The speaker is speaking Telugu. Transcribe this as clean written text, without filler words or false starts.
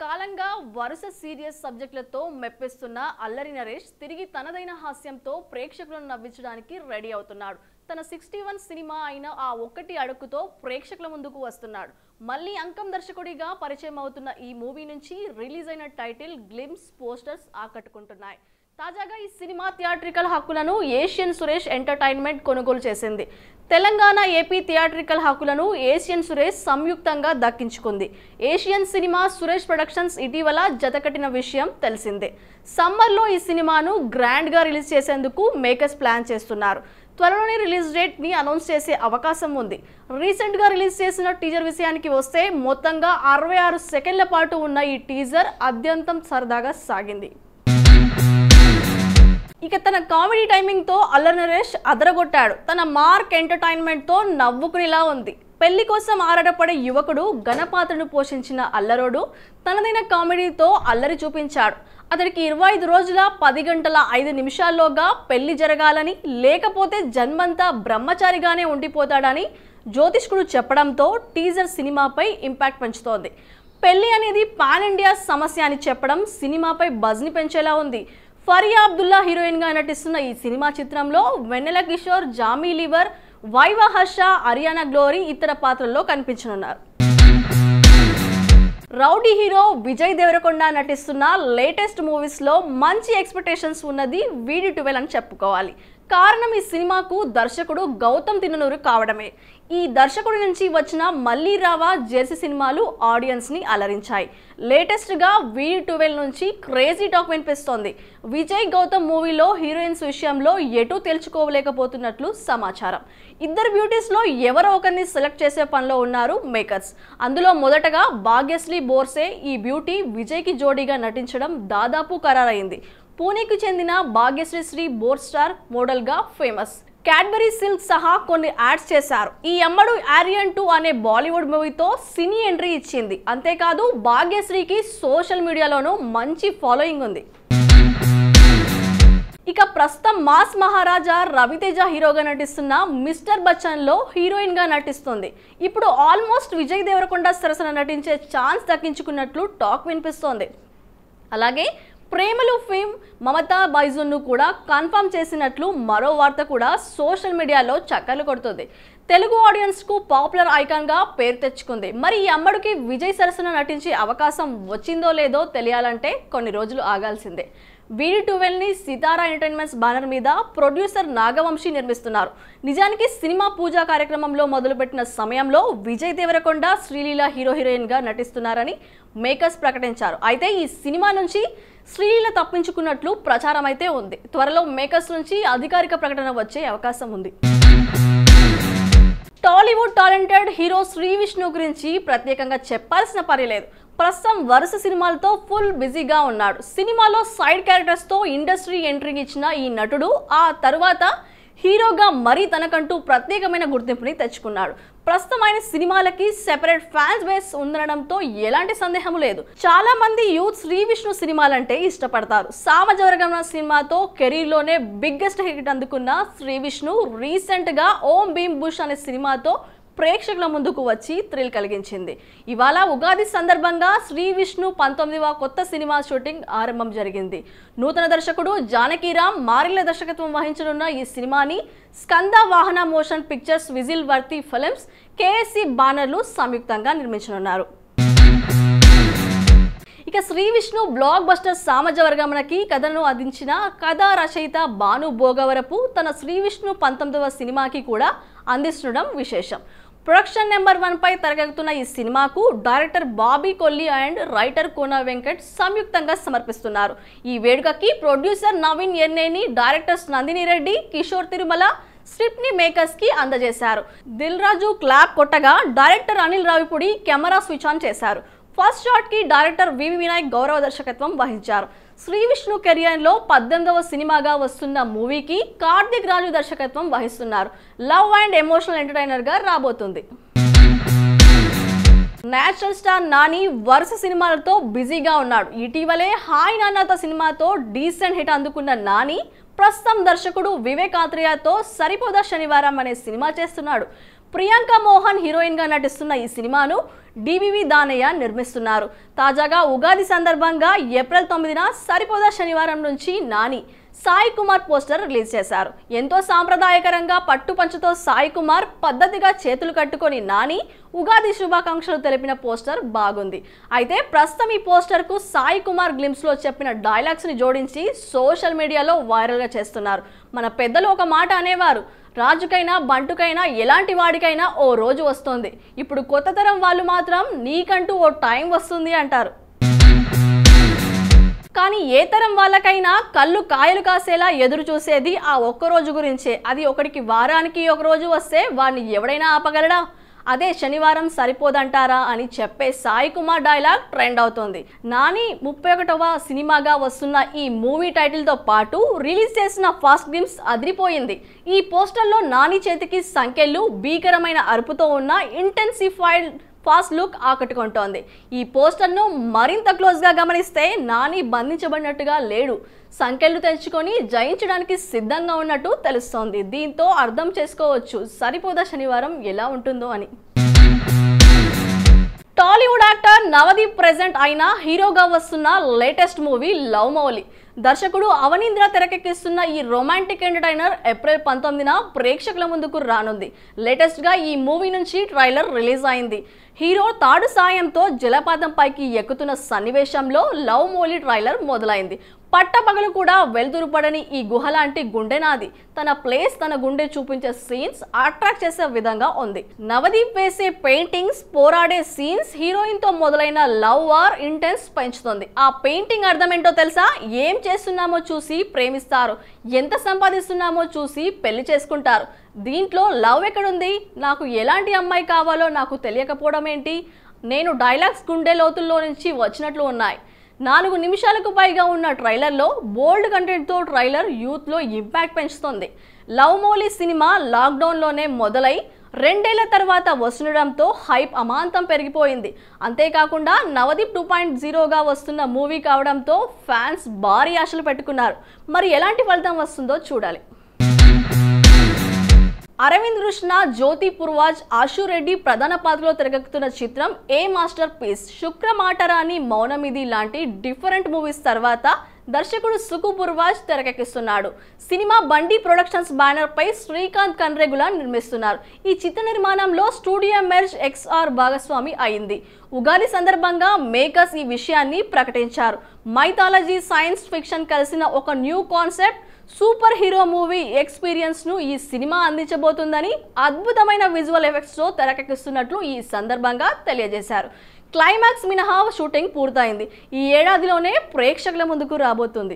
కొంతకాలంగా వరుస సీరియస్ సబ్జెక్టులతో మెప్పిస్తున్న అల్లరి నరేష్ తిరిగి తనదైన హాస్యంతో ప్రేక్షకులను నవ్వించడానికి రెడీ అవుతున్నాడు. తన 61 సినిమా అయిన ఆ ఒక్కటి అడుగుతో ప్రేక్షకుల ముందుకు వస్తున్నాడు. మళ్ళీ అంకం దర్శకుడిగా పరిచయం అవుతున్న ఈ మూవీ నుంచి రిలీజ్ అయిన టైటిల్, గ్లిమ్స్, పోస్టర్స్ ఆకట్టుకుంటున్నాయి. తాజాగా ఈ సినిమా థియేట్రికల్ హక్కులను ఏషియన్ సురేష్ ఎంటర్టైన్మెంట్ కొనుగోలు చేసింది. తెలంగాణ, ఏపీ థియేట్రికల్ హక్కులను ఏషియన్ సురేష్ సంయుక్తంగా దక్కించుకుంది. ఏషియన్ సినిమా సురేష్ ప్రొడక్షన్స్ ఇటీవల జతకట్టిన విషయం తెలిసిందే. సమ్మర్లో ఈ సినిమాను గ్రాండ్గా రిలీజ్ చేసేందుకు మేకర్స్ ప్లాన్ చేస్తున్నారు. త్వరలోనే రిలీజ్ డేట్ ని అనౌన్స్ చేసే అవకాశం ఉంది. రీసెంట్ గా రిలీజ్ చేసిన టీజర్ విషయానికి వస్తే మొత్తంగా 66 సెకండ్ల పాటు ఉన్న ఈ టీజర్ అత్యంతం సరదాగా సాగింది. ఇక తన కామెడీ టైమింగ్ తో అల్లరి నరేష్ అదరగొట్టాడు. తన మార్క్ ఎంటర్టైన్మెంట్ తో నవ్వుకునేలా ఉంది. పెళ్లి కోసం ఆరాటపడే యువకుడు గణపాత్రను పోషించిన అల్లరోడు తనదైన కామెడీతో అల్లరి చూపించాడు. అతడికి 25 రోజుల 10 గంటల 5 నిమిషాల్లోగా పెళ్లి జరగాలని, లేకపోతే జన్మంతా బ్రహ్మచారిగానే ఉండిపోతాడని జ్యోతిష్కుడు చెప్పడంతో టీజర్ సినిమాపై ఇంపాక్ట్ పెంచుతోంది. పెళ్లి అనేది పాన్ ఇండియా సమస్య అని చెప్పడం సినిమాపై బజ్ని పెంచేలా ఉంది. ఫరియా అబ్దుల్లా హీరోయిన్ గా నటిస్తున్న ఈ సినిమా చిత్రంలో వెన్నెల కిషోర్, జామీ లివర్, వైవా హర్ష, అరియానా గ్లోరీ ఇతర పాత్రల్లో కనిపించనున్నారు. రౌడీ హీరో విజయ్ దేవరకొండ నటిస్తున్న లేటెస్ట్ మూవీస్ లో మంచి ఎక్స్పెక్టేషన్స్ ఉన్నది VD12 అని చెప్పుకోవాలి. కారణం ఈ సినిమాకు దర్శకుడు గౌతమ్ తిన్ననూరు కావడమే. ఈ దర్శకుడి నుంచి వచ్చిన మళ్ళీ రావా, జెర్సీ సినిమాలు ఆడియన్స్ ని అలరించాయి. లేటెస్ట్ గా VD12 నుంచి క్రేజీ టాక్ వినిపిస్తోంది. విజయ్ గౌతమ్ మూవీలో హీరోయిన్స్ విషయంలో ఎటూ తేల్చుకోలేకపోతున్నట్లు సమాచారం. ఇద్దరు బ్యూటీస్ లో ఎవరో ఒకరిని సెలెక్ట్ చేసే పనిలో ఉన్నారు మేకర్స్. అందులో మొదటగా భాగ్యశ్రీ బోర్సే ఈ బ్యూటీ విజయ్ కి జోడీగా నటించడం దాదాపు ఖరారైంది. పూణేకు చెందిన భాగ్యశ్రీ బోర్ స్టార్ మోడల్ గా ఫేమస్. క్యాడ్బరీ సిల్క్ సహా కొన్ని యాడ్స్ చేశారు. ఈ అమ్మడు ఆరియన్ 2 అనే బాలీవుడ్ మూవీతో సినీ ఎంట్రీ ఇచ్చింది. అంతేకాదు భాగ్యశ్రీకి సోషల్ మీడియాలోనూ మంచి ఫాలోయింగ్ ఉంది. ఇక ప్రస్తుతం మాస్ మహారాజా రవితేజ హీరోగా నటిస్తున్న మిస్టర్ బచ్చన్ లో హీరోయిన్ గా నటిస్తుంది. ఇప్పుడు ఆల్మోస్ట్ విజయ్ దేవరకొండ సరసన నటించే ఛాన్స్ దక్కించుకున్నట్లు టాక్ వినిపిస్తోంది. అలాగే ప్రేమలు ఫేమ్ మమతా బైజున్ ను కూడా కన్ఫర్మ్ చేసినట్లు మరో వార్త కూడా సోషల్ మీడియాలో చక్కర్లు కొడుతుంది. తెలుగు ఆడియన్స్ కు పాపులర్ ఐకాన్ గా పేరు తెచ్చుకుంది. మరి ఈ అమ్మడికి విజయ్ సరసన నటించే అవకాశం వచ్చిందో లేదో తెలియాలంటే కొన్ని రోజులు ఆగాల్సిందే. VD12 ని సితారా ఎంటర్టైన్మెంట్స్ బ్యానర్ మీద ప్రొడ్యూసర్ నాగవంశీ నిర్మిస్తున్నారు. నిజానికి సినిమా పూజా కార్యక్రమంలో మొదలుపెట్టిన సమయంలో విజయ్ దేవరకొండ, శ్రీలీల హీరోయిన్ గా నటిస్తున్నారని మేకర్స్ ప్రకటించారు. అయితే ఈ సినిమా నుంచి శ్రీలీల తప్పించుకున్నట్లు ప్రచారం అయితే ఉంది. త్వరలో మేకర్స్ నుంచి అధికారిక ప్రకటన వచ్చే అవకాశం ఉంది. టాలీవుడ్ టాలెంటెడ్ హీరో శ్రీ విష్ణు గురించి ప్రత్యేకంగా చెప్పాల్సిన పని లేదు. ప్రస్తుతం వరుస సినిమాలతో ఫుల్ బిజీగా ఉన్నాడు. సినిమాలో సైడ్ క్యారెక్టర్స్ తో ఇండస్ట్రీ ఎంట్రీ ఇచ్చిన ఈ నటుడు ఆ తరువాత హీరోగా మరీ తనకంటూ ప్రత్యేకమైన గుర్తింపుని తెచ్చుకున్నాడు. ప్రస్తుతం ఆయన సినిమాలకి సెపరేట్ ఫ్యాన్స్ బేస్ ఉండడంతో ఎలాంటి సందేహం లేదు. చాలా మంది యూత్ శ్రీ విష్ణు సినిమాలంటే ఇష్టపడతారు. సామజవర్గం సినిమాతో కెరీర్ లోనే బిగ్గెస్ట్ హిట్ అందుకున్న శ్రీ విష్ణు రీసెంట్ గా ఓం భీమ్ బుష్ అనే సినిమాతో ప్రేక్షకుల ముందుకు వచ్చి థ్రిల్ కలిగించింది. ఇవాళ ఉగాది సందర్భంగా శ్రీ విష్ణు 19వ కొత్త సినిమా షూటింగ్ ఆరంభం జరిగింది. నూతన దర్శకుడు జానకీరామ్ మారిల్ల దర్శకత్వం వహించనున్న ఈ సినిమాని Skanda Vahana Motion Pictures, Whistle Worthy Films, KSC బ్యానర్లు సంయుక్తంగా నిర్మించనున్నారు. ఇక శ్రీ విష్ణు బ్లాక్ బస్టర్ సామజవర్గమనకి కథను అందించిన కథా రచయిత భాను భోగవరపు తన శ్రీ విష్ణు 19వ సినిమాకి కూడా అందిస్తుండడం విశేషం. ప్రొడక్షన్ నెంబర్ 1 పై తెరకెక్కుతున్న ఈ సినిమాకు director Bobby Kolli and writer Kona Venkat సంయుక్తంగా సమర్పిస్తున్నారు. ఈ వేడుకకి producer Naveen Yerneni, directors Nandini Reddy, Kishore Tirumala script ని మేకర్స్ కి అందజేశారు. దిల్ రాజు క్లాప్ కొట్టగా director Anil Ravipudi camera switch on చేశారు. ఫస్ట్ షాట్ కి డైరెక్టర్ వివి వినాయక్ గౌరవ దర్శకత్వం వహించారు. శ్రీ విష్ణు కెరియర్ లో 18వ సినిమాగా వస్తున్న మూవీకి కార్తిక్ రాజు దర్శకత్వం వహిస్తున్నారు. లవ్ అండ్ ఎమోషనల్ ఎంటర్టైనర్ గా రాబోతుంది. నేచురల్ స్టార్ నాని వరుస సినిమాలతో బిజీగా ఉన్నాడు. ఇటీవలే హాయ్ నాన్నతో సినిమాతో డీసెంట్ హిట్ అందుకున్న నాని ప్రస్తుతం దర్శకుడు వివేక్ ఆత్రేయతో సరిపోదా శనివారం అనే సినిమా చేస్తున్నాడు. ప్రియాంక మోహన్ హీరోయిన్ గా నటిస్తున్న ఈ సినిమాను డివివి దానయ్య నిర్మిస్తున్నారు. తాజాగా ఉగాది సందర్భంగా ఏప్రిల్ 9న సరిపోదా శనివారం నుంచి నాని సాయి కుమార్ పోస్టర్ రిలీజ్ చేశారు. ఎంతో సాంప్రదాయకరంగా పట్టుపంచుతో సాయి కుమార్ పద్ధతిగా చేతులు కట్టుకొని నాని ఉగాది శుభాకాంక్షలు తెలిపిన పోస్టర్ బాగుంది. అయితే ప్రస్తుతం ఈ పోస్టర్ కు సాయి కుమార్ గ్లిమ్స్ లో చెప్పిన డైలాగ్స్ ని జోడించి సోషల్ మీడియాలో వైరల్ గా చేస్తున్నారు. మన పెద్దలు ఒక మాట అనేవారు, రాజుకైనా బంటుకైనా ఎలాంటి వాడికైనా ఓ రోజు వస్తుంది. ఇప్పుడు కొత్త తరం వాళ్ళు మాత్రం నీకంటూ ఓ టైం వస్తుంది అంటారు. కానీ ఏ తరం వాళ్ళకైనా కళ్ళు కాయలు కాసేలా ఎదురు చూసేది ఆ ఒక్కరోజు గురించే. అది ఒకడికి వారానికి ఒక రోజు వస్తే వాడిని ఎవడైనా ఆపగలడా? అదే శనివారం సరిపోదంటారా అని చెప్పే సాయి కుమార్ డైలాగ్ ట్రెండ్ అవుతోంది. నాని 31వ సినిమాగా వస్తున్న ఈ మూవీ టైటిల్ తో పాటు రిలీజ్ చేసిన ఫస్ట్ గ్లిమ్స్ అదిరిపోయింది. ఈ పోస్టర్లో నాని చేతికి సంకెళ్ళు, భీకరమైన అరుపుతో ఉన్న ఇంటెన్సిఫైడ్ ఫాస్ట్ లుక్ ఆకట్టుకుంటోంది. ఈ పోస్టర్ను మరింత క్లోజ్గా గమనిస్తే నాని బంధించబడినట్టుగా లేడు, సంకెళ్ళు తెంచుకొని జయించడానికి సిద్ధంగా ఉన్నట్టు తెలుస్తోంది. దీంతో అర్థం చేసుకోవచ్చు సరిపోదా శనివారం ఎలా ఉంటుందో అని. టాలీవుడ్ యాక్టర్ నవదీప్ ప్రెజెంట్ అయిన హీరోగా వస్తున్న లేటెస్ట్ మూవీ లవ్ మౌలి. దర్శకుడు అవనీంద్ర తెరకెక్కిస్తున్న ఈ రొమాంటిక్ ఎంటర్టైనర్ ఏప్రిల్ 19న ప్రేక్షకుల ముందుకు రానుంది. లేటెస్ట్ గా ఈ మూవీ నుంచి ట్రైలర్ రిలీజ్ అయింది. హీరో తాడు సాయంతో జలపాతం పైకి ఎక్కుతున్న సన్నివేశంలో లవ్ మౌలి ట్రైలర్ మొదలైంది. పట్టపగలు కూడా వెలుతురుపడని ఈ గుహలాంటి గుండె నాది తన ప్లేస్ తన గుండె చూపించే సీన్స్ అట్రాక్ట్ చేసే విధంగా ఉంది. నవదీప్ వేసే పెయింటింగ్స్, పోరాడే సీన్స్ హీరోయిన్ తో మొదలైన లవ్ వార్ ఇంటెన్స్ పెంచుతుంది. ఆ పెయింటింగ్ అర్థం ఏంటో తెలుసా? ఏం చేస్తున్నామో చూసి ప్రేమిస్తారు, ఎంత సంపాదిస్తున్నామో చూసి పెళ్లి చేసుకుంటారు. దీంట్లో లవ్ ఎక్కడుంది? నాకు ఎలాంటి అమ్మాయి కావాలో నాకు తెలియకపోవడం ఏంటి? నేను డైలాగ్స్ గుండె లోతుల్లో నుంచి వచ్చినట్లు ఉన్నాయి. 4 నిమిషాలకు పైగా ఉన్న ట్రైలర్లో బోల్డ్ కంటెంట్తో ట్రైలర్ యూత్లో ఇంపాక్ట్ పెంచుతుంది. లవ్ మౌలి సినిమా లాక్డౌన్లోనే మొదలై 2 ఏళ్ల తర్వాత వస్తుండడంతో హైప్ అమాంతం పెరిగిపోయింది. అంతేకాకుండా నవదీప్ 2.0గా వస్తున్న మూవీ కావడంతో ఫ్యాన్స్ భారీ ఆశలు పెట్టుకున్నారు. మరి ఎలాంటి ఫలితం వస్తుందో చూడాలి. అరవింద్ కృష్ణ, జ్యోతి పూర్వాజ్, ఆశు రెడ్డి ప్రధాన పాత్రలో తెరకెక్కుతున్న చిత్రం ఏ మాస్టర్ పీస్. శుక్రమాటరాని, మౌనమిది లాంటి డిఫరెంట్ మూవీస్ తర్వాత దర్శకుడు సుకు పూర్వాజ్ తెరకెక్కిస్తున్నాడు. సినిమా బండి ప్రొడక్షన్స్ బ్యానర్ పై శ్రీకాంత్ కన్రేగుల నిర్మిస్తున్నారు. ఈ చిత్ర నిర్మాణంలో స్టూడియో మెర్జ్ XR భాగస్వామి అయింది. ఉగాది సందర్భంగా మేకర్స్ ఈ విషయాన్ని ప్రకటించారు. మైథాలజీ, సైన్స్ ఫిక్షన్ కలిసిన ఒక new concept super hero movie experience ను ఈ సినిమా అందించబోతుందని, అద్భుతమైన విజువల్ ఎఫెక్ట్స్ తో తెరకెక్కిస్తున్నట్లు ఈ సందర్భంగా తెలియజేశారు. క్లైమాక్స్ మినహా షూటింగ్ పూర్తయింది. ఈ ఏడాదిలోనే ప్రేక్షకుల ముందుకు రాబోతుంది.